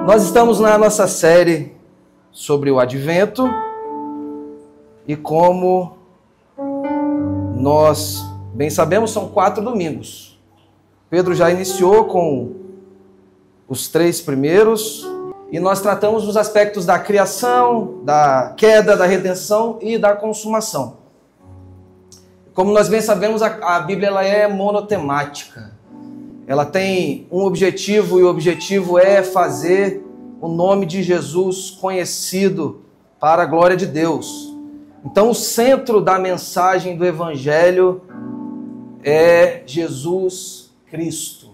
Nós estamos na nossa série sobre o Advento e como nós bem sabemos, são 4 domingos. Pedro já iniciou com os 3 primeiros e nós tratamos dos aspectos da criação, da queda, da redenção e da consumação. Como nós bem sabemos, a Bíblia ela é monotemática. Ela tem um objetivo e o objetivo é fazer o nome de Jesus conhecido para a glória de Deus. Então, o centro da mensagem do Evangelho é Jesus Cristo,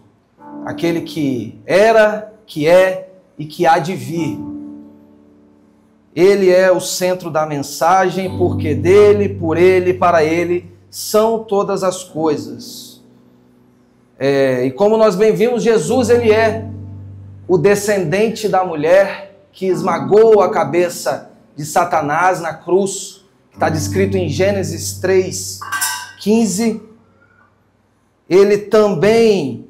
aquele que era, que é e que há de vir. Ele é o centro da mensagem, porque dele, por ele, para ele são todas as coisas. E como nós bem vimos, Jesus ele é o descendente da mulher que esmagou a cabeça de Satanás na cruz, que está descrito em Gênesis 3:15. Ele também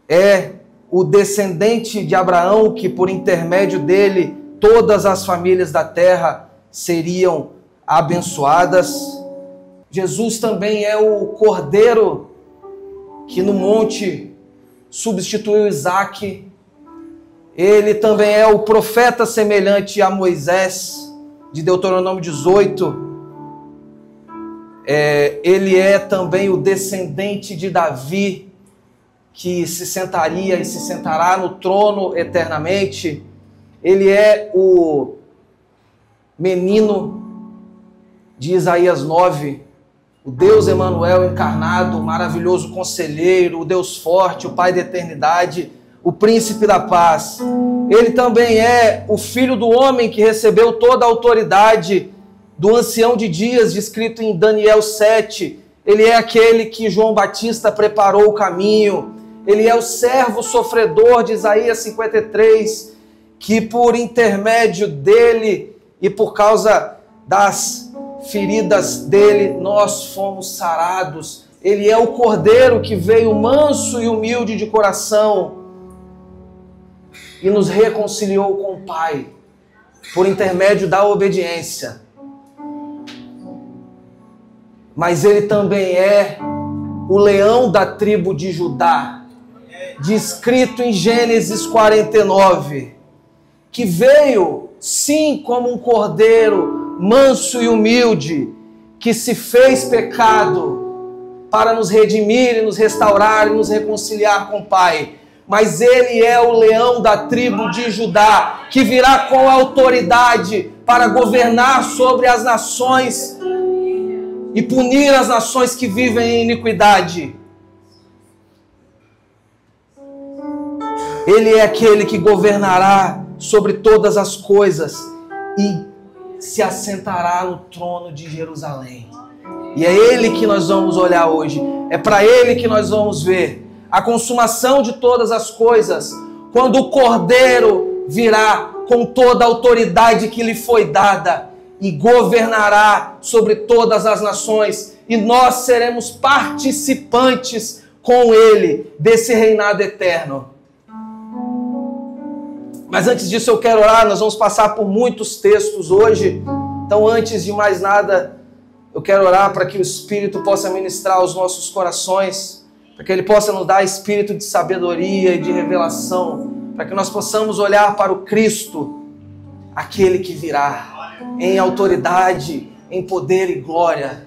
é o descendente de Abraão, que por intermédio dele todas as famílias da terra seriam abençoadas. Jesus também é o cordeiro que no monte substituiu Isaac. Ele também é o profeta semelhante a Moisés, de Deuteronômio 18. Ele é também o descendente de Davi, que se sentaria e se sentará no trono eternamente. Ele é o menino de Isaías 9, o Deus Emanuel encarnado, o maravilhoso conselheiro, o Deus forte, o Pai da eternidade, o príncipe da paz. Ele também é o filho do homem que recebeu toda a autoridade do ancião de dias, descrito em Daniel 7. Ele é aquele que João Batista preparou o caminho. Ele é o servo sofredor de Isaías 53, que por intermédio dele e por causa das feridas dele, nós fomos sarados. Ele é o cordeiro que veio manso e humilde de coração e nos reconciliou com o Pai por intermédio da obediência. Mas ele também é o leão da tribo de Judá, descrito em Gênesis 49, que veio, sim, como um cordeiro manso e humilde, que se fez pecado para nos redimir e nos restaurar e nos reconciliar com o Pai. Mas ele é o leão da tribo de Judá, que virá com autoridade para governar sobre as nações e punir as nações que vivem em iniquidade. Ele é aquele que governará sobre todas as coisas e se assentará no trono de Jerusalém. E é ele que nós vamos olhar hoje. É para ele que nós vamos ver a consumação de todas as coisas, quando o Cordeiro virá com toda a autoridade que lhe foi dada e governará sobre todas as nações, e nós seremos participantes com ele desse reinado eterno. Mas antes disso eu quero orar. Nós vamos passar por muitos textos hoje. Então, antes de mais nada, eu quero orar para que o Espírito possa ministrar aos nossos corações, para que Ele possa nos dar espírito de sabedoria e de revelação, para que nós possamos olhar para o Cristo, aquele que virá em autoridade, em poder e glória.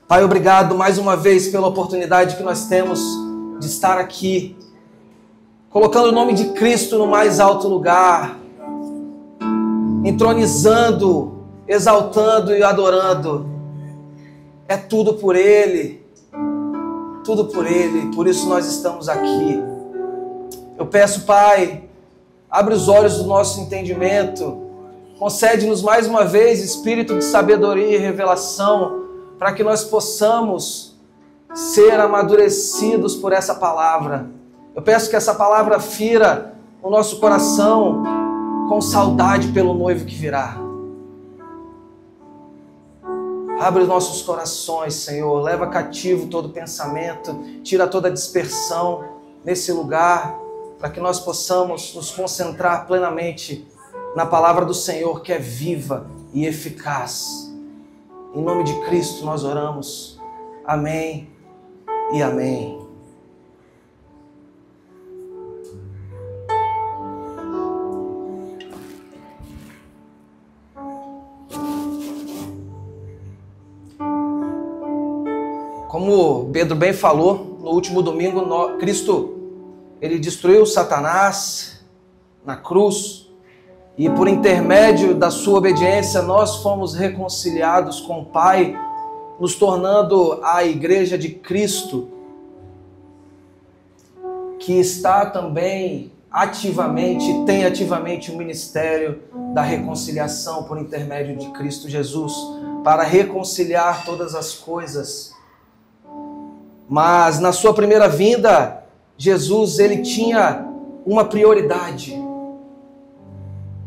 Pai, obrigado mais uma vez pela oportunidade que nós temos de estar aqui, colocando o nome de Cristo no mais alto lugar, entronizando, exaltando e adorando. É tudo por Ele, por isso nós estamos aqui. Eu peço, Pai, abre os olhos do nosso entendimento, concede-nos mais uma vez espírito de sabedoria e revelação, para que nós possamos ser amadurecidos por essa palavra. Eu peço que essa palavra fira o nosso coração com saudade pelo noivo que virá. Abre os nossos corações, Senhor. Leva cativo todo pensamento. Tira toda dispersão nesse lugar. para que nós possamos nos concentrar plenamente na palavra do Senhor, que é viva e eficaz. Em nome de Cristo nós oramos. Amém e amém. Como Pedro bem falou, no último domingo, Cristo, ele destruiu Satanás na cruz e por intermédio da sua obediência nós fomos reconciliados com o Pai, nos tornando a igreja de Cristo, que está também tem ativamente o ministério da reconciliação por intermédio de Cristo Jesus, para reconciliar todas as coisas. Mas na sua primeira vinda, Jesus, ele tinha uma prioridade.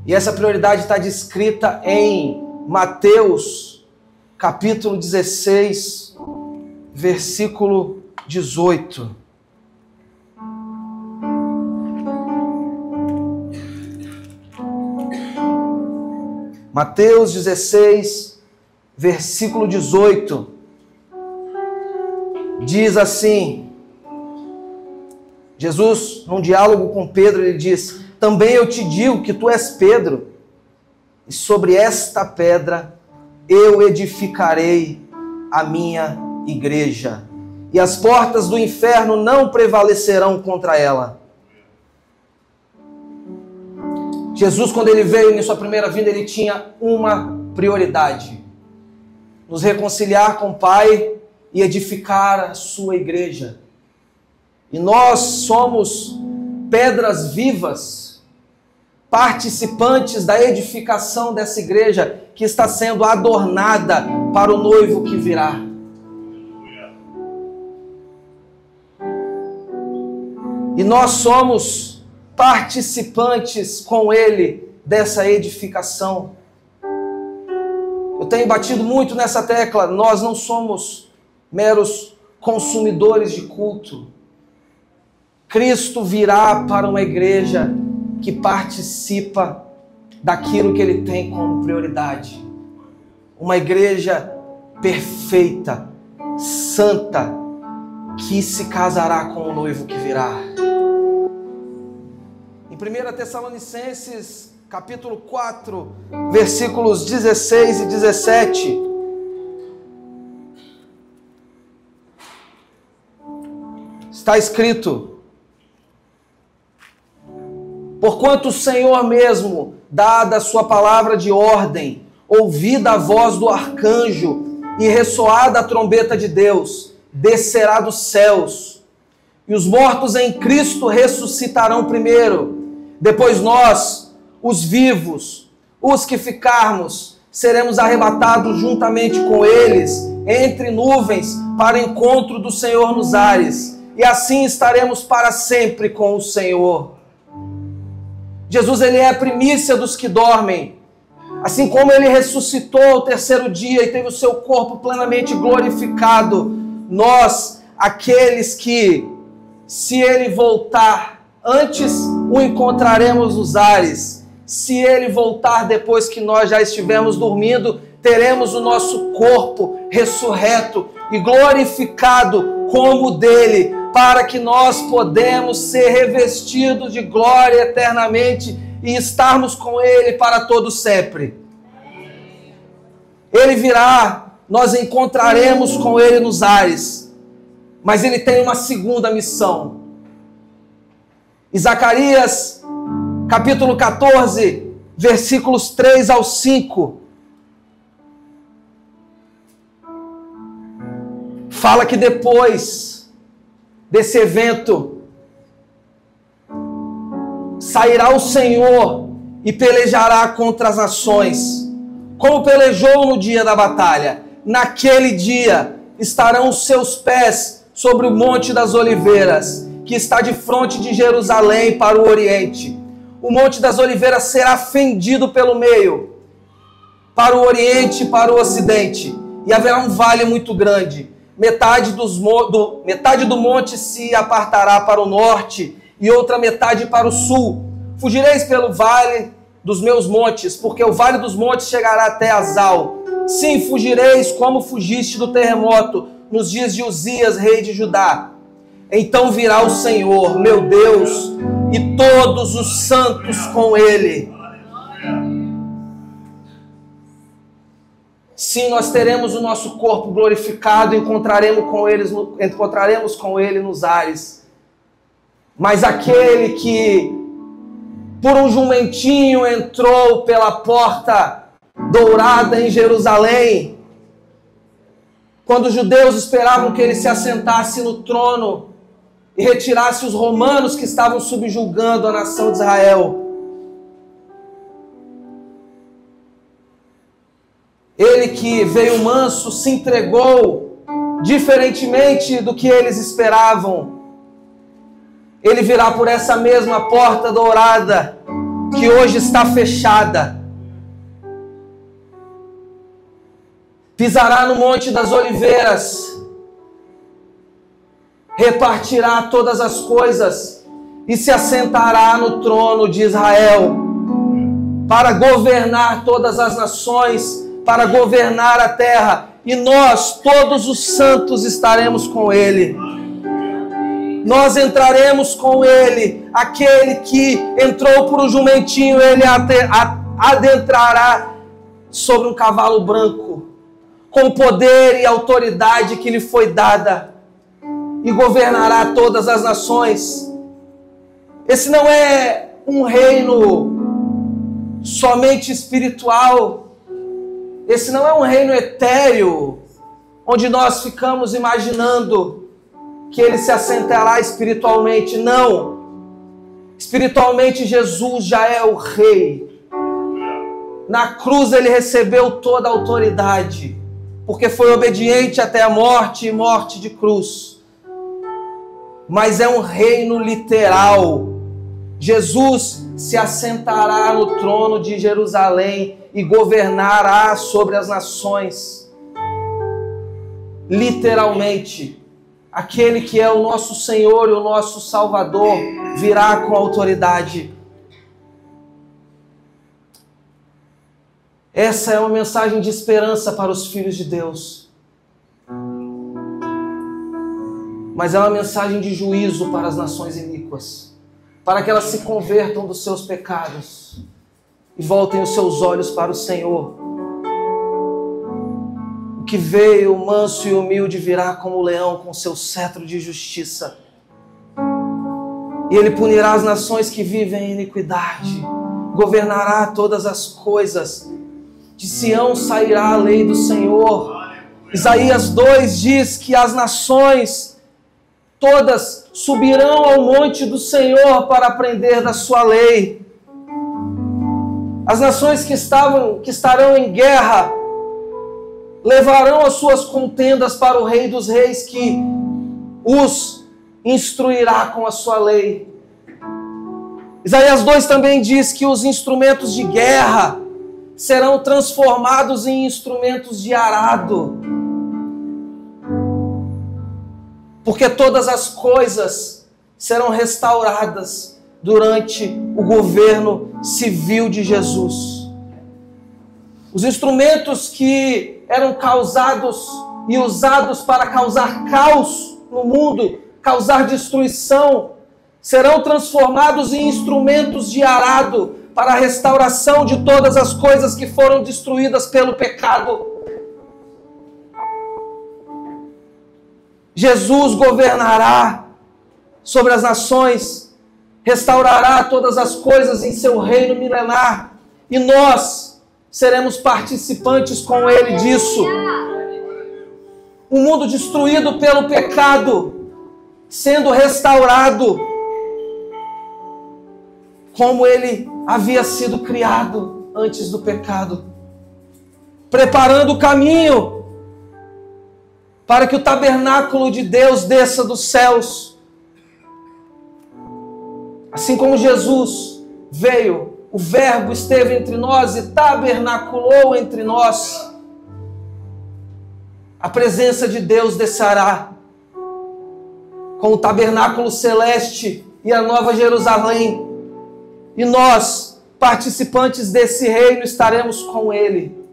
E essa prioridade está descrita em Mateus, capítulo 16, versículo 18. Mateus 16, versículo 18. Diz assim, Jesus, num diálogo com Pedro, ele diz: também eu te digo que tu és Pedro, e sobre esta pedra eu edificarei a minha igreja, e as portas do inferno não prevalecerão contra ela. Jesus, quando ele veio em sua primeira vinda, ele tinha uma prioridade: nos reconciliar com o Pai e edificar a sua igreja. E nós somos pedras vivas, participantes da edificação dessa igreja que está sendo adornada para o noivo que virá. E nós somos participantes com ele dessa edificação. Eu tenho batido muito nessa tecla: nós não somos meros consumidores de culto. Cristo virá para uma igreja que participa daquilo que ele tem como prioridade. Uma igreja perfeita, santa, que se casará com o noivo que virá. Em 1 Tessalonicenses, capítulo 4, versículos 16 e 17, está escrito: porquanto o Senhor mesmo, dada a sua palavra de ordem, ouvida a voz do arcanjo e ressoada a trombeta de Deus, descerá dos céus, e os mortos em Cristo ressuscitarão primeiro. Depois nós, os vivos, os que ficarmos, seremos arrebatados juntamente com eles, entre nuvens, para o encontro do Senhor nos ares. E assim estaremos para sempre com o Senhor. Jesus, ele é a primícia dos que dormem. Assim como ele ressuscitou ao terceiro dia e teve o seu corpo plenamente glorificado, nós, aqueles que, se ele voltar, antes o encontraremos nos ares. Se ele voltar depois que nós já estivermos dormindo, teremos o nosso corpo ressurreto e glorificado como o dele, para que nós podemos ser revestidos de glória eternamente e estarmos com ele para todo sempre. Ele virá, nós encontraremos com ele nos ares, mas ele tem uma segunda missão. Em Zacarias, capítulo 14, versículos 3 ao 5, fala que depois desse evento, sairá o Senhor e pelejará contra as nações, como pelejou no dia da batalha. Naquele dia estarão os seus pés sobre o Monte das Oliveiras, que está de frente de Jerusalém para o Oriente. O Monte das Oliveiras será fendido pelo meio, para o Oriente e para o Ocidente, e haverá um vale muito grande. Metade do monte se apartará para o norte e outra metade para o sul. Fugireis pelo vale dos meus montes, porque o vale dos montes chegará até Azal. Sim, fugireis como fugiste do terremoto nos dias de Uzias, rei de Judá. Então virá o Senhor, meu Deus, e todos os santos com ele. Sim, nós teremos o nosso corpo glorificado e encontraremos com ele nos ares. Mas aquele que por um jumentinho entrou pela porta dourada em Jerusalém, quando os judeus esperavam que ele se assentasse no trono e retirasse os romanos que estavam subjugando a nação de Israel, ele que veio manso se entregou diferentemente do que eles esperavam. Ele virá por essa mesma porta dourada que hoje está fechada. Pisará no Monte das Oliveiras, repartirá todas as coisas e se assentará no trono de Israel para governar todas as nações, para governar a terra, e nós, todos os santos, estaremos com ele. Nós entraremos com ele. Aquele que entrou por um jumentinho, ele adentrará sobre um cavalo branco, com poder e autoridade que lhe foi dada, e governará todas as nações. Esse não é um reino somente espiritual. Esse não é um reino etéreo, onde nós ficamos imaginando que ele se assentará espiritualmente. Não. Espiritualmente, Jesus já é o rei. Na cruz ele recebeu toda a autoridade, porque foi obediente até a morte e morte de cruz. Mas é um reino literal. Jesus se assentará no trono de Jerusalém e governará sobre as nações. Literalmente, aquele que é o nosso Senhor e o nosso Salvador virá com autoridade. Essa é uma mensagem de esperança para os filhos de Deus. Mas é uma mensagem de juízo para as nações iníquas, para que elas se convertam dos seus pecados e voltem os seus olhos para o Senhor. O que veio manso e humilde virá como leão com seu cetro de justiça. E ele punirá as nações que vivem em iniquidade, governará todas as coisas. De Sião sairá a lei do Senhor. Isaías 2 diz que as nações todas subirão ao monte do Senhor para aprender da sua lei. As nações que estarão em guerra levarão as suas contendas para o Rei dos Reis, que os instruirá com a sua lei. Isaías 2 também diz que os instrumentos de guerra serão transformados em instrumentos de arado, porque todas as coisas serão restauradas durante o governo civil de Jesus. Os instrumentos que eram causados e usados para causar caos no mundo, causar destruição, serão transformados em instrumentos de arado para a restauração de todas as coisas que foram destruídas pelo pecado. Jesus governará sobre as nações, restaurará todas as coisas em seu reino milenar, e nós seremos participantes com ele disso. Um mundo destruído pelo pecado, sendo restaurado como ele havia sido criado antes do pecado, preparando o caminho para que o tabernáculo de Deus desça dos céus. Assim como Jesus veio, o Verbo esteve entre nós e tabernaculou entre nós, a presença de Deus descerá com o tabernáculo celeste e a Nova Jerusalém. E nós, participantes desse reino, estaremos com Ele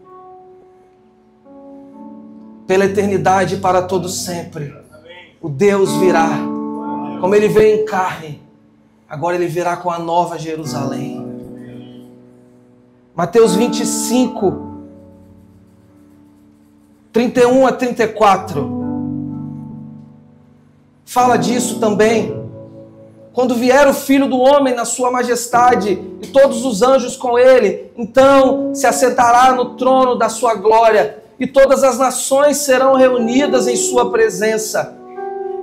pela eternidade e para todo sempre. O Deus virá, como Ele veio em carne, agora Ele virá com a Nova Jerusalém. Mateus 25, 31 a 34, fala disso também. Quando vier o Filho do Homem na sua majestade e todos os anjos com ele, então se assentará no trono da sua glória e todas as nações serão reunidas em sua presença.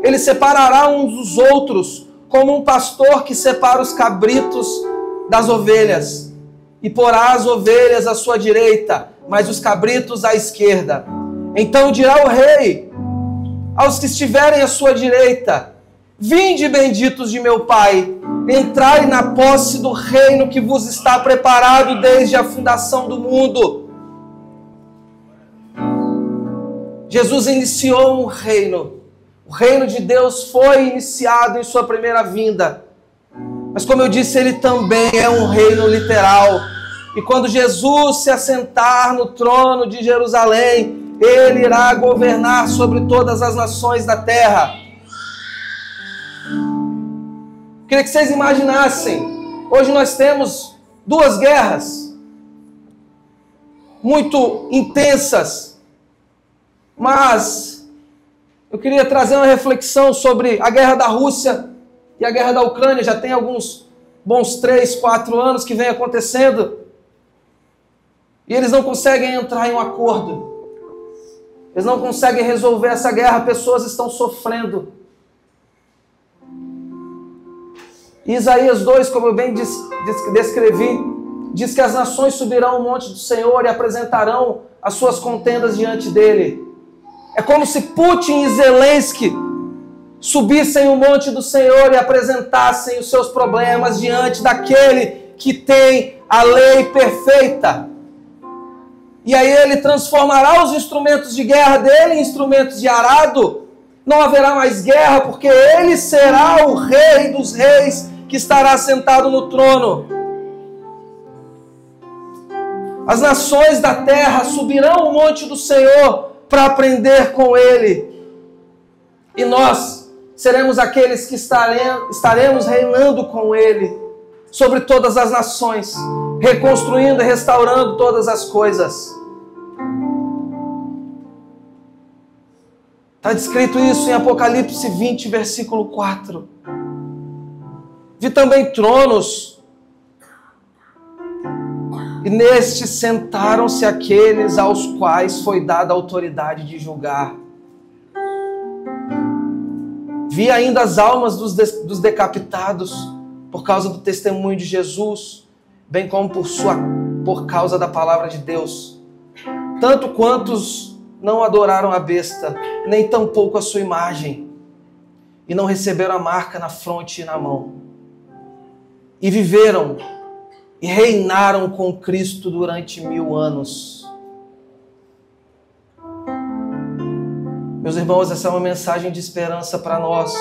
Ele separará uns dos outros, como um pastor que separa os cabritos das ovelhas, e porá as ovelhas à sua direita, mas os cabritos à esquerda. Então dirá o rei aos que estiverem à sua direita: vinde, benditos de meu Pai, entrai na posse do reino que vos está preparado desde a fundação do mundo. Jesus iniciou um reino. O reino de Deus foi iniciado em sua primeira vinda. Mas como eu disse, ele também é um reino literal. E quando Jesus se assentar no trono de Jerusalém, ele irá governar sobre todas as nações da terra. Queria que vocês imaginassem, hoje nós temos duas guerras muito intensas, mas eu queria trazer uma reflexão sobre a guerra da Rússia e a guerra da Ucrânia. Já tem alguns bons 3, 4 anos que vem acontecendo, e eles não conseguem entrar em um acordo, eles não conseguem resolver essa guerra, pessoas estão sofrendo. Isaías 2, como eu bem descrevi, diz que as nações subirão ao monte do Senhor e apresentarão as suas contendas diante dele. É como se Putin e Zelensky subissem o monte do Senhor e apresentassem os seus problemas diante daquele que tem a lei perfeita. E aí ele transformará os instrumentos de guerra dele em instrumentos de arado. Não haverá mais guerra, porque ele será o rei dos reis, que estará sentado no trono. As nações da terra subirão ao monte do Senhor para aprender com ele. E nós seremos aqueles que estaremos reinando com ele sobre todas as nações, reconstruindo e restaurando todas as coisas. Está descrito isso em Apocalipse 20, versículo 4. Vi também tronos, e nestes sentaram-se aqueles aos quais foi dada a autoridade de julgar. Vi ainda as almas dos decapitados, por causa do testemunho de Jesus, bem como por causa da palavra de Deus. Tanto quantos não adoraram a besta, nem tampouco a sua imagem, e não receberam a marca na fronte e na mão. E viveram e reinaram com Cristo durante 1000 anos. Meus irmãos, essa é uma mensagem de esperança para nós,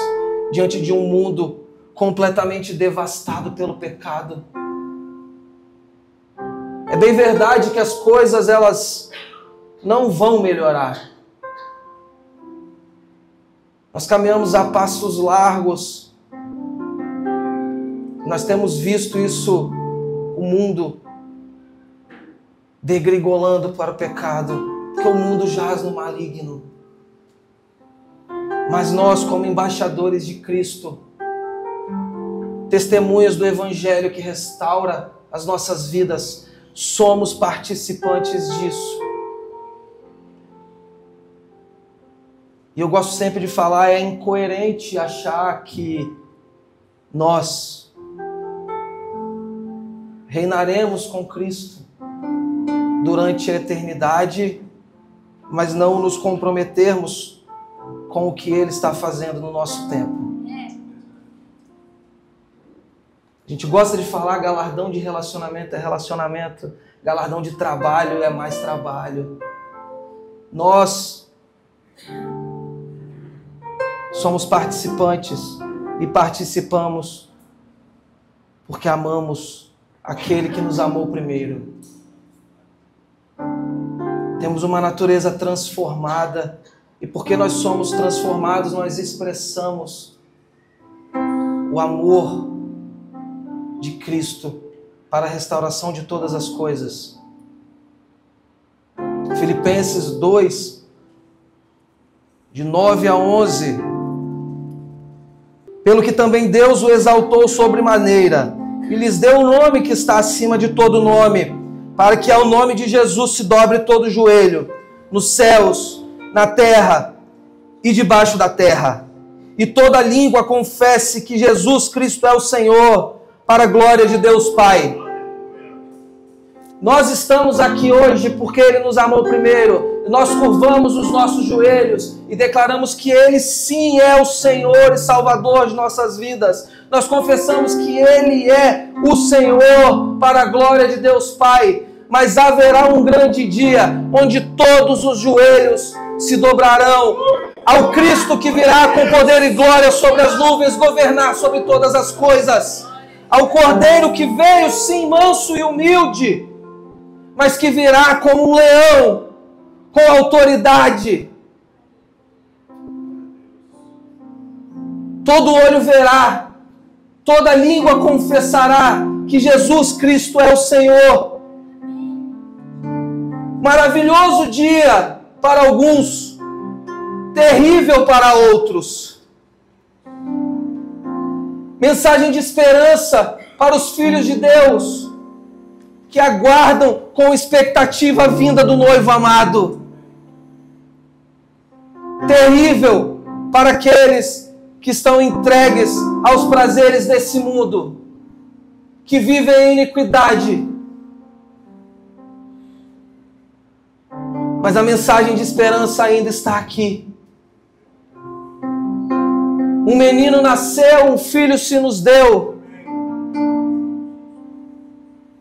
diante de um mundo completamente devastado pelo pecado. É bem verdade que as coisas, elas não vão melhorar. Nós caminhamos a passos largos. Nós temos visto isso, o mundo degringolando para o pecado, porque o mundo jaz no maligno. Mas nós, como embaixadores de Cristo, testemunhas do Evangelho que restaura as nossas vidas, somos participantes disso. E eu gosto sempre de falar, é incoerente achar que nós reinaremos com Cristo durante a eternidade, mas não nos comprometermos com o que Ele está fazendo no nosso tempo. A gente gosta de falar galardão de relacionamento é relacionamento, galardão de trabalho é mais trabalho. Nós somos participantes e participamos porque amamos aquele que nos amou primeiro. Temos uma natureza transformada, e porque nós somos transformados, nós expressamos o amor de Cristo para a restauração de todas as coisas. Filipenses 2, de 9 a 11. Pelo que também Deus o exaltou sobremaneira, e lhes deu o nome que está acima de todo nome, para que ao nome de Jesus se dobre todo o joelho, nos céus, na terra e debaixo da terra, e toda língua confesse que Jesus Cristo é o Senhor, para a glória de Deus Pai. Nós estamos aqui hoje porque Ele nos amou primeiro. Nós curvamos os nossos joelhos e declaramos que Ele sim é o Senhor e Salvador de nossas vidas. Nós confessamos que Ele é o Senhor para a glória de Deus Pai. Mas haverá um grande dia onde todos os joelhos se dobrarão ao Cristo que virá com poder e glória sobre as nuvens, governar sobre todas as coisas. Ao Cordeiro que veio sim manso e humilde, mas que virá como um leão, com autoridade. Todo olho verá, toda língua confessará que Jesus Cristo é o Senhor. Maravilhoso dia para alguns, terrível para outros. Mensagem de esperança para os filhos de Deus, que aguardam com expectativa a vinda do noivo amado. Terrível para aqueles que estão entregues aos prazeres desse mundo, que vivem em iniquidade. Mas a mensagem de esperança ainda está aqui. Um menino nasceu, um filho se nos deu.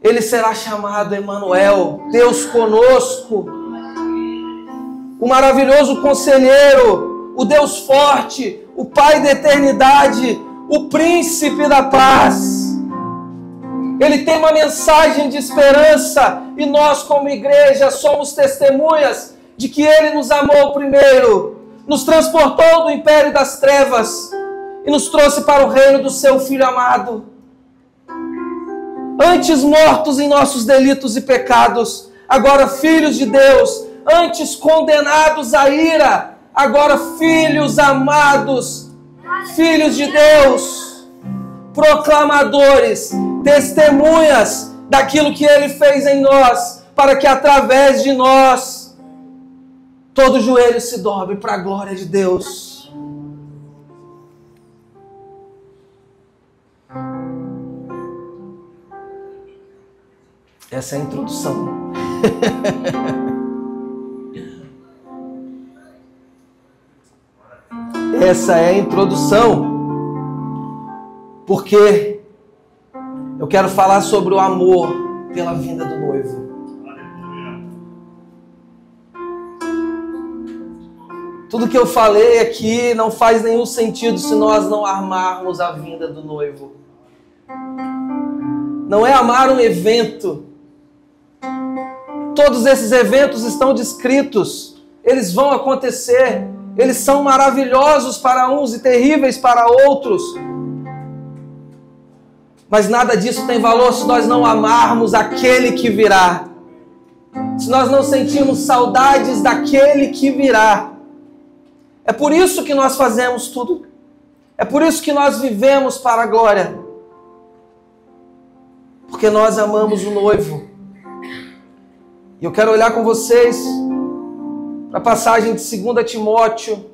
Ele será chamado Emanuel, Deus conosco. O maravilhoso conselheiro, o Deus forte, o Pai da eternidade, o príncipe da paz. Ele tem uma mensagem de esperança e nós, como igreja, somos testemunhas de que Ele nos amou primeiro, nos transportou do império das trevas e nos trouxe para o reino do seu Filho amado. Antes mortos em nossos delitos e pecados, agora filhos de Deus. Antes condenados à ira, agora filhos amados, filhos de Deus, proclamadores, testemunhas daquilo que Ele fez em nós, para que através de nós todo joelho se dobre para a glória de Deus. Essa é a introdução. Essa é a introdução. Porque eu quero falar sobre o amor pela vinda do noivo. Tudo que eu falei aqui não faz nenhum sentido se nós não amarmos a vinda do noivo. Não é amar um evento. Todos esses eventos estão descritos. Eles vão acontecer. Eles são maravilhosos para uns e terríveis para outros. Mas nada disso tem valor se nós não amarmos aquele que virá. Se nós não sentirmos saudades daquele que virá. É por isso que nós fazemos tudo. É por isso que nós vivemos para a glória. Porque nós amamos o noivo. E eu quero olhar com vocês para a passagem de 2 Timóteo,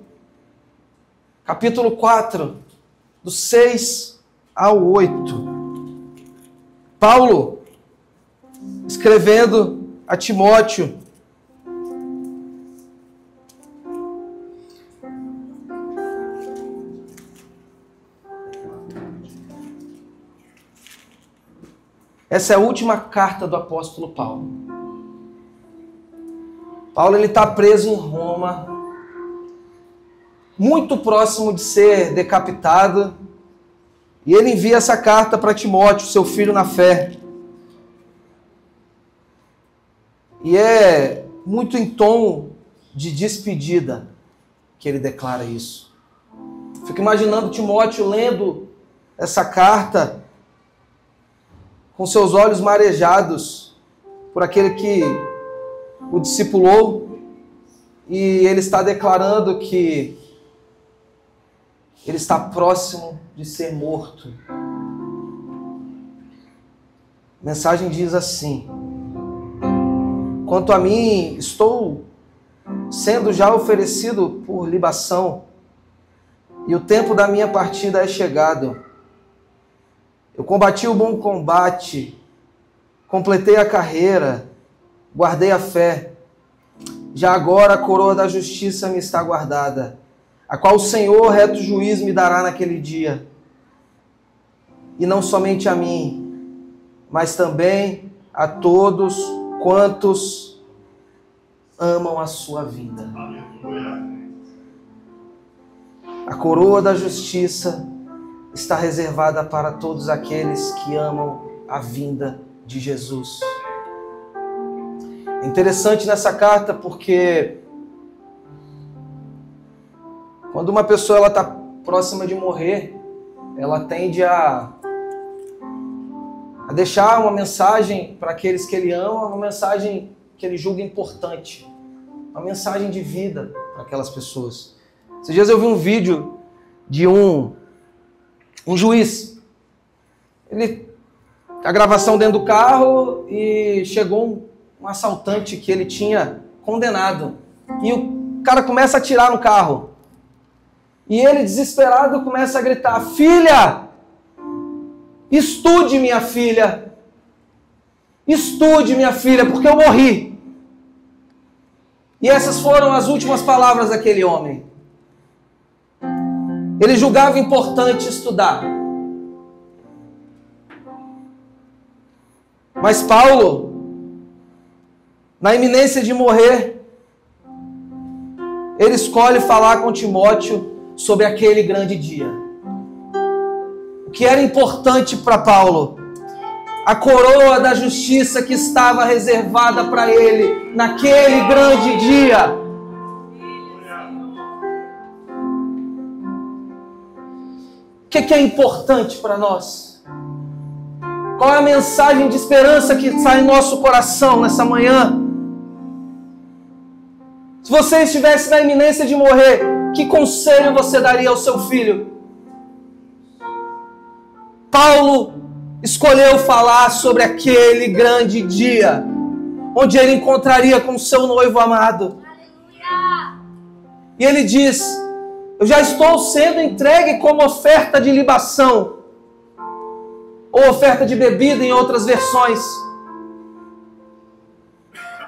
capítulo 4, do 6 ao 8. Paulo, escrevendo a Timóteo, essa é a última carta do apóstolo Paulo. Paulo está preso em Roma, muito próximo de ser decapitado. E ele envia essa carta para Timóteo, seu filho na fé. E é muito em tom de despedida que ele declara isso. Fico imaginando Timóteo lendo essa carta com seus olhos marejados por aquele que o discipulou, e ele está declarando que ele está próximo de ser morto. A mensagem diz assim: quanto a mim, estou sendo já oferecido por libação, e o tempo da minha partida é chegado. Eu combati o bom combate, completei a carreira, guardei a fé. Já agora a coroa da justiça me está guardada, a qual o Senhor, reto juiz, me dará naquele dia. E não somente a mim, mas também a todos quantos amam a sua vida. A coroa da justiça está reservada para todos aqueles que amam a vinda de Jesus. É interessante nessa carta porque quando uma pessoa está próxima de morrer, ela tende a deixar uma mensagem para aqueles que ele ama, uma mensagem que ele julga importante, uma mensagem de vida para aquelas pessoas. Esses dias eu vi um vídeo de um juiz. A gravação dentro do carro, e chegou um assaltante que ele tinha condenado. E o cara começa a atirar no carro. E ele, desesperado, começa a gritar: filha, estude minha filha. Estude minha filha, porque eu morri. E essas foram as últimas palavras daquele homem. Ele julgava importante estudar. Mas Paulo, na iminência de morrer, ele escolhe falar com Timóteo sobre aquele grande dia. O que era importante para Paulo? A coroa da justiça que estava reservada para ele naquele grande dia. O que é importante para nós? Qual é a mensagem de esperança que sai em nosso coração nessa manhã? Se você estivesse na iminência de morrer, que conselho você daria ao seu filho? Paulo escolheu falar sobre aquele grande dia, onde ele encontraria com seu noivo amado. E ele diz: eu já estou sendo entregue como oferta de libação, ou oferta de bebida em outras versões.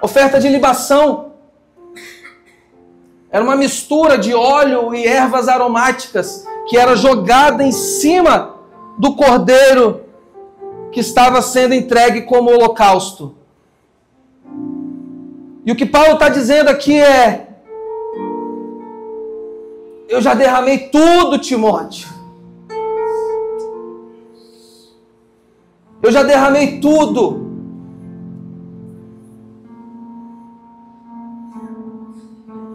Oferta de libação era uma mistura de óleo e ervas aromáticas que era jogada em cima do cordeiro que estava sendo entregue como holocausto. E o que Paulo está dizendo aqui é: eu já derramei tudo, Timóteo. Eu já derramei tudo.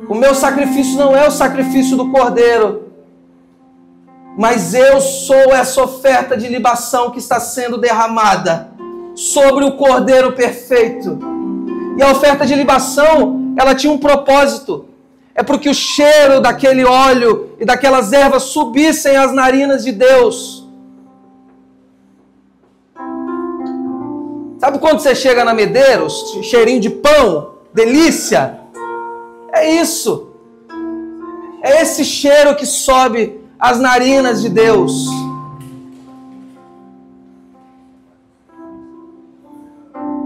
O meu sacrifício não é o sacrifício do cordeiro, mas eu sou essa oferta de libação que está sendo derramada sobre o cordeiro perfeito. E a oferta de libação, ela tinha um propósito. É porque o cheiro daquele óleo e daquelas ervas subissem às narinas de Deus. Sabe quando você chega na Medeiros, cheirinho de pão, delícia? É isso. É esse cheiro que sobe às narinas de Deus.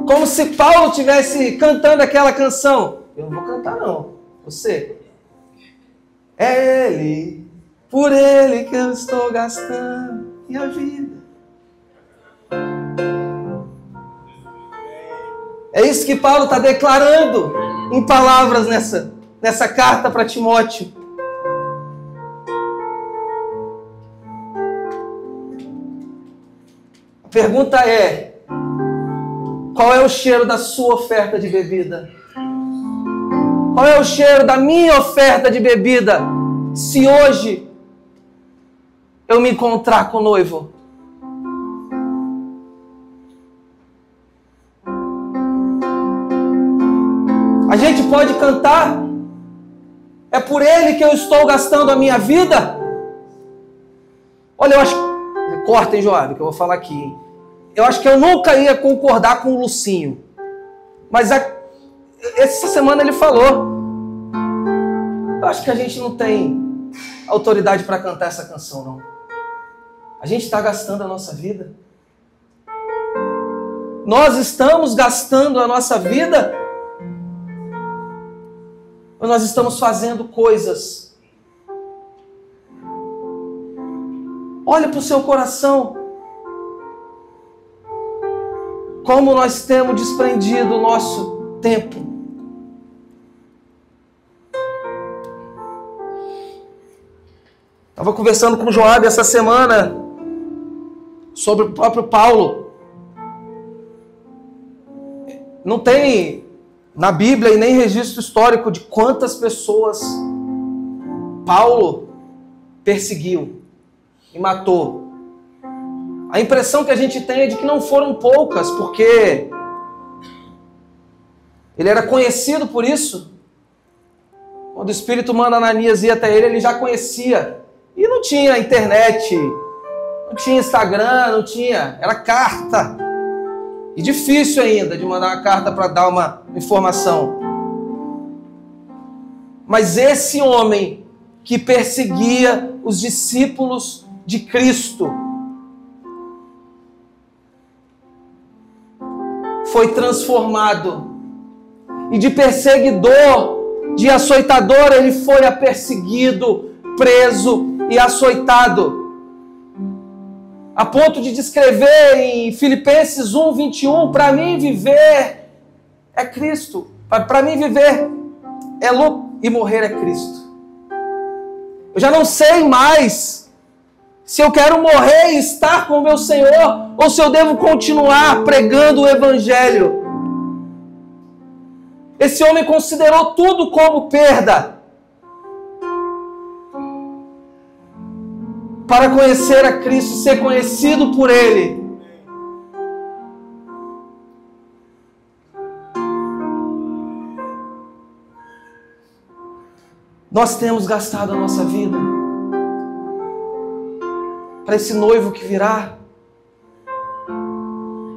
Como se Paulo estivesse cantando aquela canção. Eu não vou cantar não, você. É Ele, por Ele que eu estou gastando minha vida. É isso que Paulo está declarando em palavras nessa carta para Timóteo. pergunta é: qual é o cheiro da sua oferta de bebida? Qual é o cheiro da minha oferta de bebida? Se hoje eu me encontrar com o noivo. A gente pode cantar: é por ele que eu estou gastando a minha vida. Olha, eu acho... Cortem, Joab, que eu vou falar aqui, hein? Eu acho que eu nunca ia concordar com o Lucinho. Mas essa semana ele falou. Eu acho que a gente não tem autoridade para cantar essa canção, não. A gente está gastando a nossa vida. Nós estamos gastando a nossa vida? Ou nós estamos fazendo coisas? Olha para o seu coração. Como nós temos desprendido o nosso tempo. Estava conversando com o Joab essa semana sobre o próprio Paulo. Não tem na Bíblia e nem registro histórico de quantas pessoas Paulo perseguiu e matou. A impressão que a gente tem é de que não foram poucas, porque ele era conhecido por isso. Quando o Espírito manda Ananias ir até ele, ele já conhecia. E não tinha internet, não tinha Instagram, não tinha. Era carta. E difícil ainda de mandar uma carta para dar uma informação. Mas esse homem que perseguia os discípulos de Cristo foi transformado. E de perseguidor, de açoitador, ele foi perseguido, preso e açoitado. A ponto de descrever em Filipenses 1, 21, para mim viver é Cristo. Para mim viver é lucro e morrer é Cristo. Eu já não sei mais se eu quero morrer e estar com o meu Senhor ou se eu devo continuar pregando o Evangelho. Esse homem considerou tudo como perda para conhecer a Cristo, ser conhecido por Ele. Nós temos gastado a nossa vida para esse noivo que virá.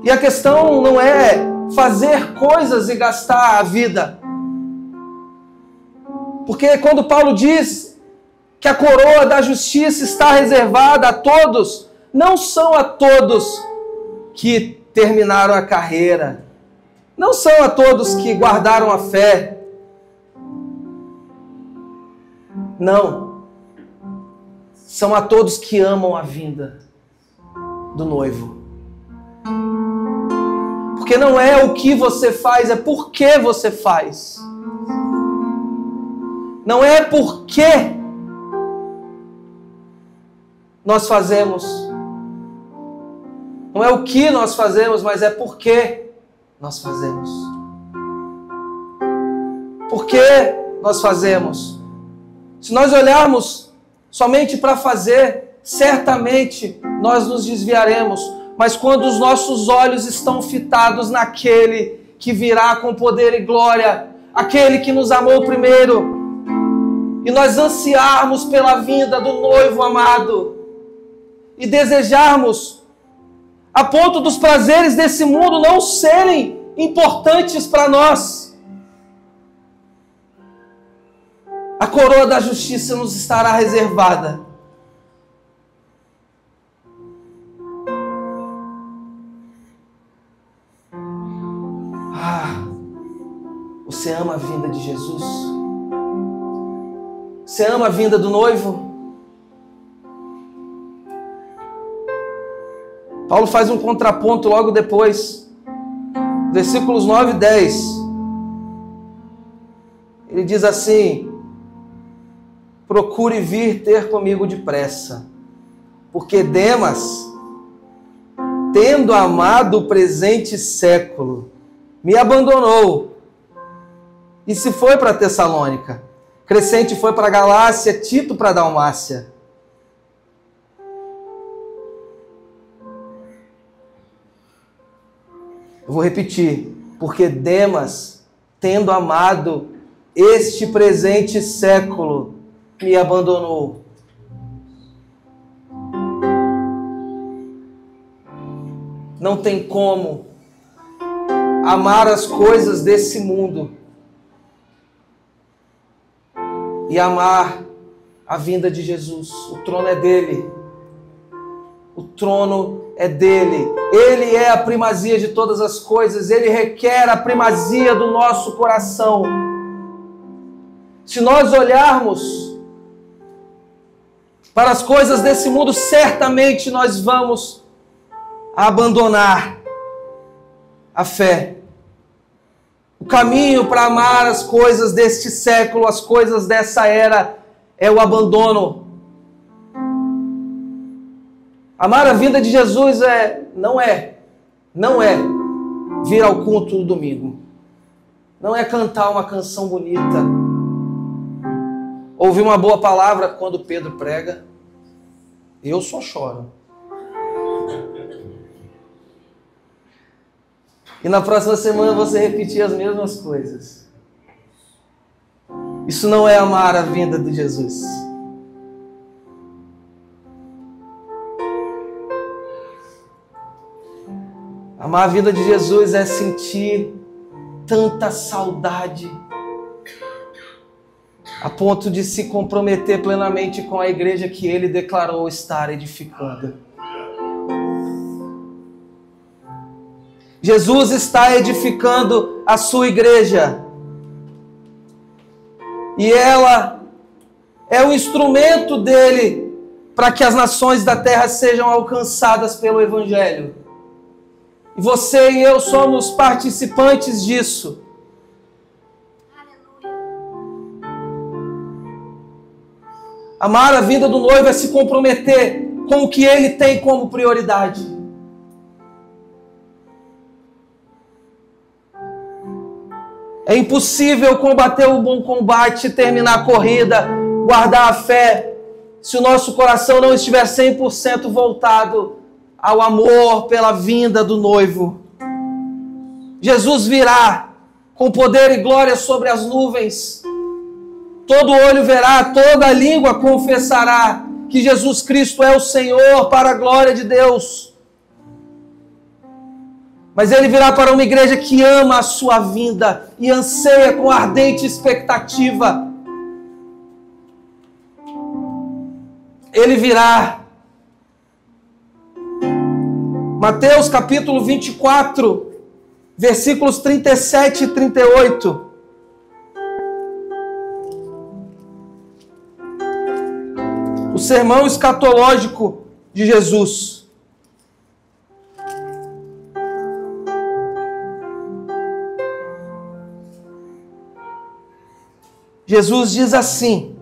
E a questão não é fazer coisas e gastar a vida. Porque quando Paulo diz que a coroa da justiça está reservada a todos, não são a todos que terminaram a carreira, não são a todos que guardaram a fé. Não. São a todos que amam a vinda do noivo. Porque não é o que você faz, é por que você faz. Não é por que nós fazemos. Não é o que nós fazemos, mas é por que nós fazemos. Por que nós fazemos? Se nós olharmos somente para fazer, certamente nós nos desviaremos. Mas quando os nossos olhos estão fitados naquele que virá com poder e glória, aquele que nos amou primeiro, e nós ansiarmos pela vinda do noivo amado, e desejarmos, a ponto dos prazeres desse mundo não serem importantes para nós, a coroa da justiça nos estará reservada. Você ama a vinda de Jesus? Você ama a vinda do noivo? Paulo faz um contraponto logo depois, versículos 9 e 10. Ele diz assim: procure vir ter comigo depressa, porque Demas tendo amado o presente século, me abandonou e se foi para Tessalônica. Crescente foi para Galácia, Tito para Dalmácia. Eu vou repetir, porque Demas, tendo amado este presente século, me abandonou. Não tem como amar as coisas desse mundo e amar a vinda de Jesus. O trono é dele. O trono é dele. Ele é a primazia de todas as coisas. Ele requer a primazia do nosso coração. Se nós olharmos para as coisas desse mundo, certamente nós vamos abandonar a fé. O caminho para amar as coisas deste século, as coisas dessa era, é o abandono. Amar a vinda de Jesus não é vir ao culto no domingo. Não é cantar uma canção bonita. Ouvir uma boa palavra quando Pedro prega. Eu só choro. E na próxima semana você repetir as mesmas coisas. Isso não é amar a vinda de Jesus. Amar a vida de Jesus é sentir tanta saudade a ponto de se comprometer plenamente com a igreja que ele declarou estar edificando. Jesus está edificando a sua igreja. E ela é o instrumento dele para que as nações da terra sejam alcançadas pelo Evangelho. E você e eu somos participantes disso. Amar a vida do noivo é se comprometer com o que ele tem como prioridade. É impossível combater o bom combate, terminar a corrida, guardar a fé, se o nosso coração não estiver 100% voltado ao amor pela vinda do noivo. Jesus virá com poder e glória sobre as nuvens. Todo olho verá, toda língua confessará que Jesus Cristo é o Senhor, para a glória de Deus. Mas ele virá para uma igreja que ama a sua vinda e anseia com ardente expectativa. Ele virá. Mateus capítulo 24, versículos 37 e 38. O sermão escatológico de Jesus. Jesus diz assim: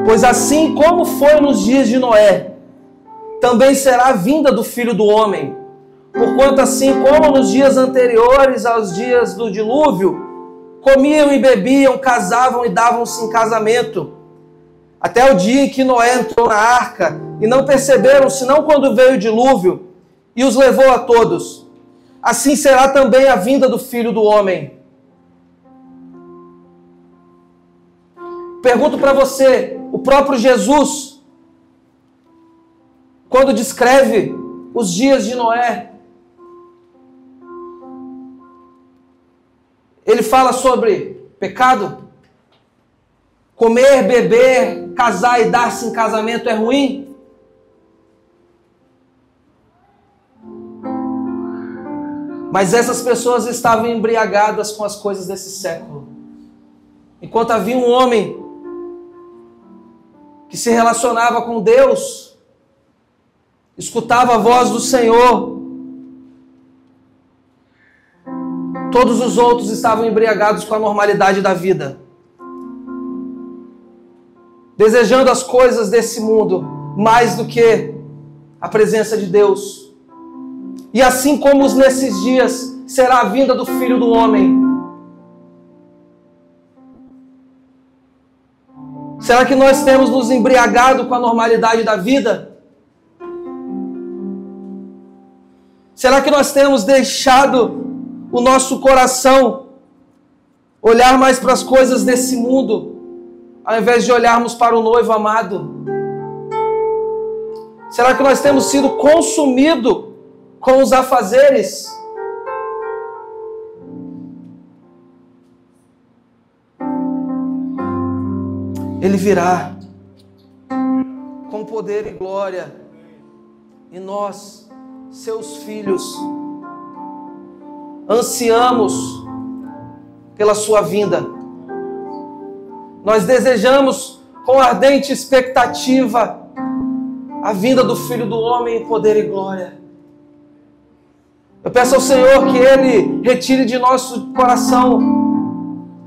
pois assim como foi nos dias de Noé, também será a vinda do Filho do Homem. Porquanto assim como nos dias anteriores aos dias do dilúvio, comiam e bebiam, casavam e davam-se em casamento, até o dia em que Noé entrou na arca, e não perceberam senão quando veio o dilúvio, e os levou a todos. Assim será também a vinda do Filho do Homem. Pergunto para você, o próprio Jesus, quando descreve os dias de Noé, ele fala sobre pecado? Comer, beber, casar e dar-se em casamento é ruim? Mas essas pessoas estavam embriagadas com as coisas desse século. Enquanto havia um homem que se relacionava com Deus, escutava a voz do Senhor, todos os outros estavam embriagados com a normalidade da vida, desejando as coisas desse mundo mais do que a presença de Deus. E assim como nesses dias será a vinda do Filho do Homem. Será que nós temos nos embriagado com a normalidade da vida? Será que nós temos deixado o nosso coração olhar mais para as coisas desse mundo, ao invés de olharmos para o noivo amado? Será que nós temos sido consumidos com os afazeres? Ele virá com poder e glória, e nós, seus filhos, ansiamos pela sua vinda. Nós desejamos com ardente expectativa a vinda do Filho do Homem em poder e glória. Eu peço ao Senhor que Ele retire de nosso coração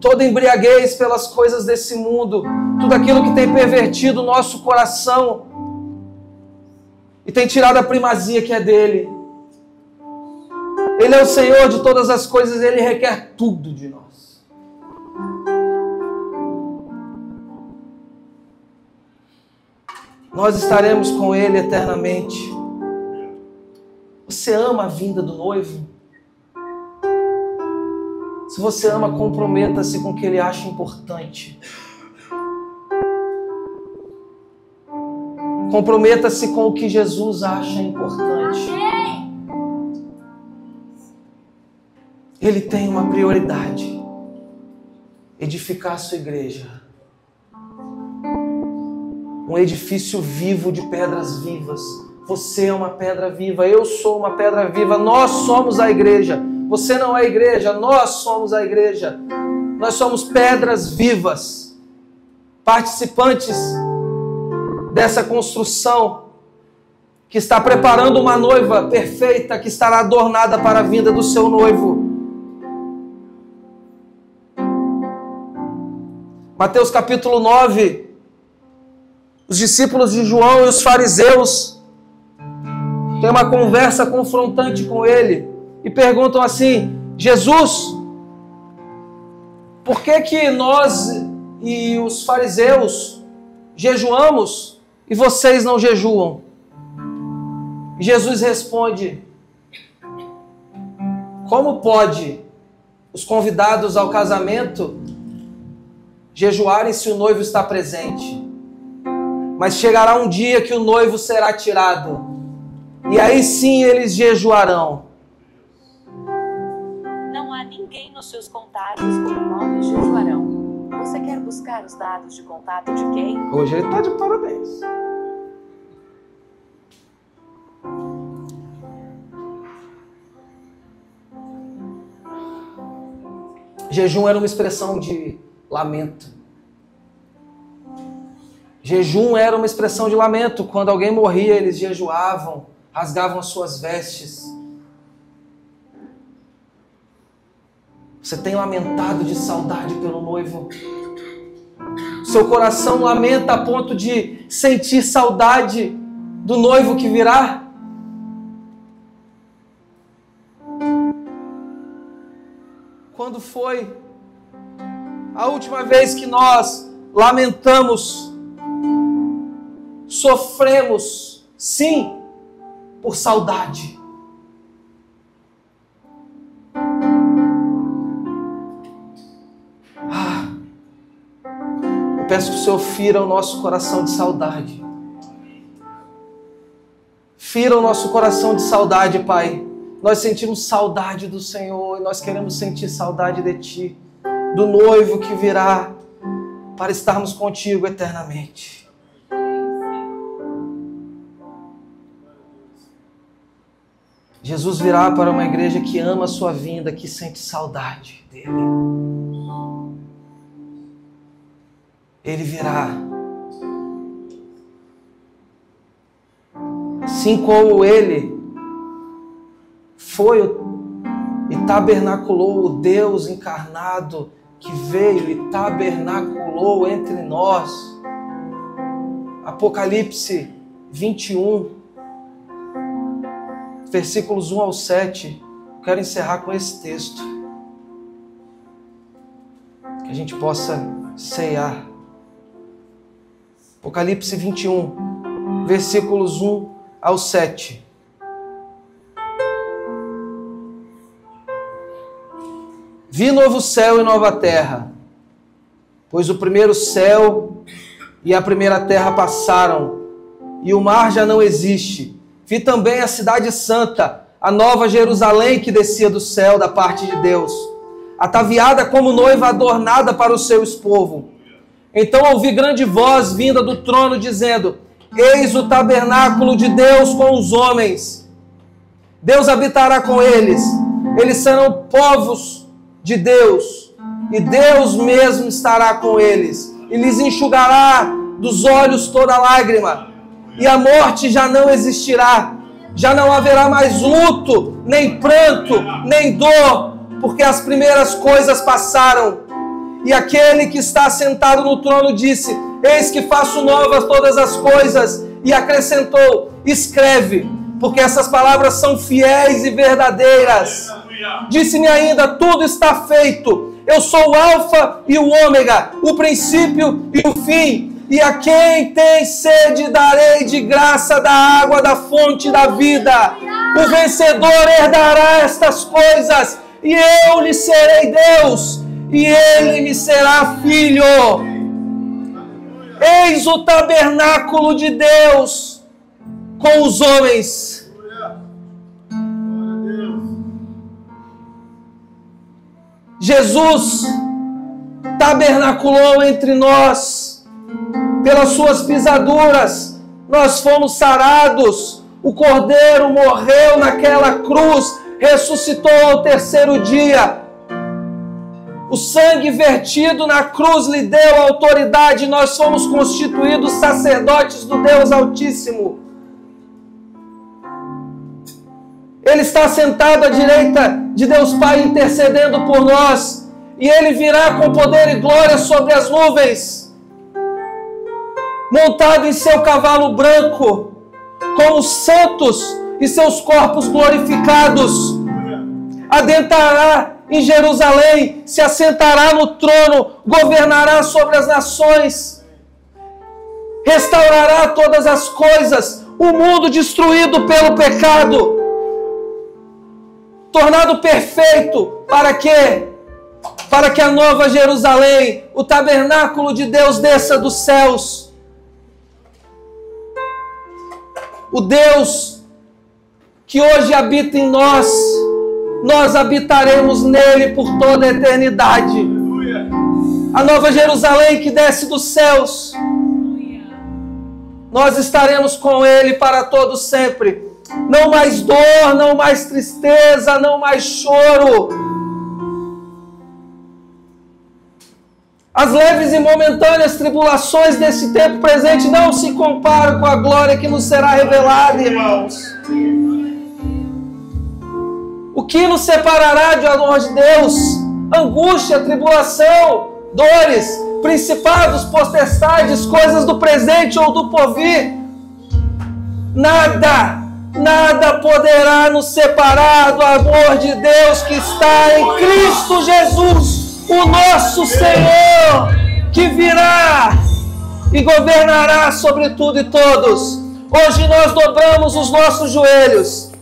toda embriaguez pelas coisas desse mundo, tudo aquilo que tem pervertido o nosso coração e tem tirado a primazia que é dele. Ele é o Senhor de todas as coisas, Ele requer tudo de nós. Nós estaremos com Ele eternamente. Você ama a vinda do noivo? Se você ama, comprometa-se com o que Ele acha importante. Comprometa-se com o que Jesus acha importante. Ele tem uma prioridade: edificar a sua igreja. Um edifício vivo de pedras vivas. Você é uma pedra viva, eu sou uma pedra viva, nós somos a igreja. Você não é a igreja, nós somos a igreja. Nós somos pedras vivas, participantes dessa construção que está preparando uma noiva perfeita, que estará adornada para a vinda do seu noivo. Mateus capítulo 9, os discípulos de João e os fariseus têm uma conversa confrontante com ele e perguntam assim: Jesus, por que nós e os fariseus jejuamos e vocês não jejuam? E Jesus responde: como pode os convidados ao casamento jejuarem se o noivo está presente? Mas chegará um dia que o noivo será tirado, e aí sim eles jejuarão. Não há ninguém nos seus contatos com o nome jejuarão. Você quer buscar os dados de contato de quem? Hoje ele está de parabéns. Jejum era uma expressão de lamento. Jejum era uma expressão de lamento. Quando alguém morria, eles jejuavam, rasgavam as suas vestes. Você tem lamentado de saudade pelo noivo? Seu coração lamenta a ponto de sentir saudade do noivo que virá? Quando foi a última vez que nós lamentamos, sofremos, sim, por saudade? Eu peço que o Senhor fira o nosso coração de saudade. Fira o nosso coração de saudade, Pai. Nós sentimos saudade do Senhor e nós queremos sentir saudade de Ti, do noivo que virá para estarmos contigo eternamente. Jesus virá para uma igreja que ama a sua vinda, que sente saudade dele. Ele virá. Assim como ele foi e tabernaculou o Deus encarnado que veio e tabernaculou entre nós. Apocalipse 21. versículos 1 ao 7. Quero encerrar com esse texto. Que a gente possa ceiar. Apocalipse 21, versículos 1 ao 7. Vi novo céu e nova terra, pois o primeiro céu e a primeira terra passaram, e o mar já não existe. Vi também a cidade santa, a nova Jerusalém que descia do céu da parte de Deus, ataviada como noiva adornada para o seu esposo. Então ouvi grande voz vinda do trono dizendo: eis o tabernáculo de Deus com os homens. Deus habitará com eles. Eles serão povos de Deus, e Deus mesmo estará com eles, e lhes enxugará dos olhos toda lágrima, e a morte já não existirá. Já não haverá mais luto, nem pranto, nem dor, porque as primeiras coisas passaram. E aquele que está sentado no trono disse: eis que faço novas todas as coisas. E acrescentou: escreve, porque essas palavras são fiéis e verdadeiras. Disse-me ainda: tudo está feito. Eu sou o Alfa e o Ômega, o princípio e o fim. E a quem tem sede darei de graça da água da fonte da vida. O vencedor herdará estas coisas, e eu lhe serei Deus, e ele me será filho. Eis o tabernáculo de Deus com os homens. Jesus tabernaculou entre nós. Pelas suas pisaduras nós fomos sarados. O Cordeiro morreu naquela cruz, ressuscitou ao terceiro dia. O sangue vertido na cruz lhe deu autoridade. Nós fomos constituídos sacerdotes do Deus Altíssimo. Ele está sentado à direita de Deus Pai, intercedendo por nós. E Ele virá com poder e glória sobre as nuvens, montado em seu cavalo branco, com os santos e seus corpos glorificados. Adentrará em Jerusalém, se assentará no trono, governará sobre as nações, restaurará todas as coisas, o mundo destruído pelo pecado, tornado perfeito. Para quê? Para que a nova Jerusalém, o tabernáculo de Deus, desça dos céus. O Deus que hoje habita em nós, nós habitaremos nele por toda a eternidade. A nova Jerusalém que desce dos céus, nós estaremos com ele para todo sempre. Não mais dor, não mais tristeza, não mais choro. As leves e momentâneas tribulações desse tempo presente não se comparam com a glória que nos será revelada, irmãos. O que nos separará de amor de Deus? Angústia, tribulação, dores, principados, potestades, coisas do presente ou do porvir. Nada poderá nos separar do amor de Deus que está em Cristo Jesus, o nosso Senhor, que virá e governará sobre tudo e todos. Hoje nós dobramos os nossos joelhos,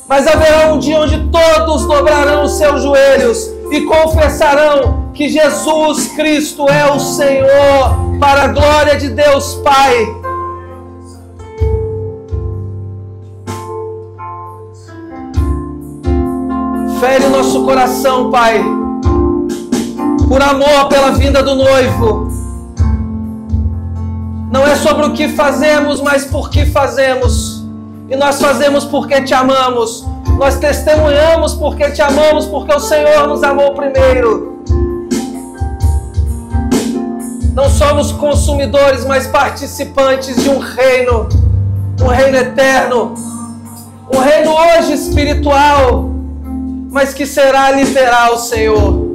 mas haverá um dia onde todos dobrarão os seus joelhos e confessarão que Jesus Cristo é o Senhor, para a glória de Deus Pai. Fere o nosso coração, Pai, por amor pela vinda do noivo. Não é sobre o que fazemos, mas por que fazemos. E nós fazemos porque te amamos. Nós testemunhamos porque te amamos, porque o Senhor nos amou primeiro. Não somos consumidores, mas participantes de um reino eterno, um reino hoje espiritual, mas que será literal, Senhor.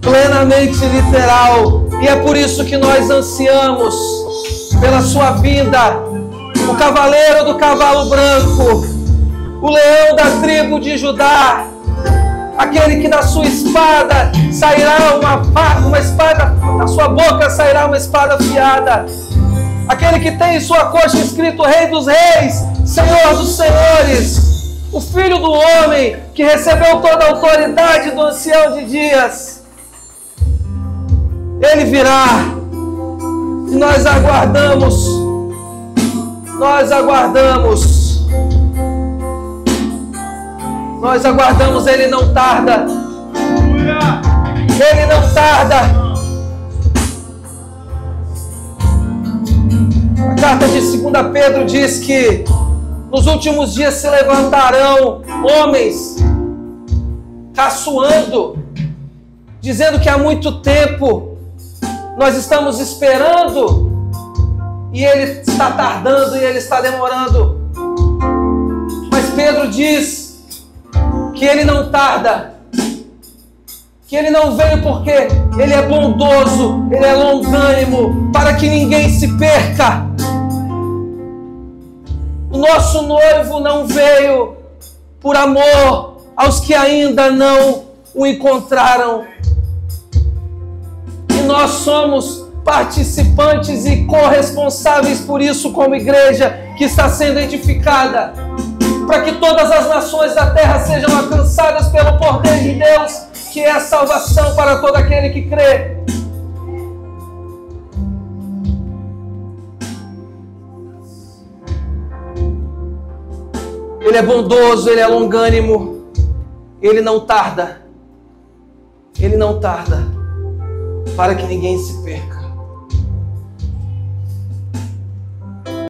Plenamente literal. E é por isso que nós ansiamos pela sua vinda, o cavaleiro do cavalo branco, o leão da tribo de Judá, aquele que da sua espada sairá uma espada, da sua boca sairá uma espada afiada, aquele que tem em sua coxa escrito Rei dos Reis, Senhor dos Senhores, o Filho do Homem, que recebeu toda a autoridade do Ancião de Dias. Ele virá e nós aguardamos, Ele não tarda, Ele não tarda. A carta de 2 Pedro diz que nos últimos dias se levantarão homens caçoando, dizendo que há muito tempo nós estamos esperando e Ele está tardando e Ele está demorando. Mas Pedro diz que Ele não tarda, que Ele não veio porque Ele é bondoso, Ele é longânimo, para que ninguém se perca. O nosso noivo não veio por amor aos que ainda não o encontraram. E nós somos participantes e corresponsáveis por isso como igreja que está sendo edificada, para que todas as nações da terra sejam alcançadas pelo poder de Deus, que é a salvação para todo aquele que crê. Ele é bondoso, Ele é longânimo, Ele não tarda, para que ninguém se perca.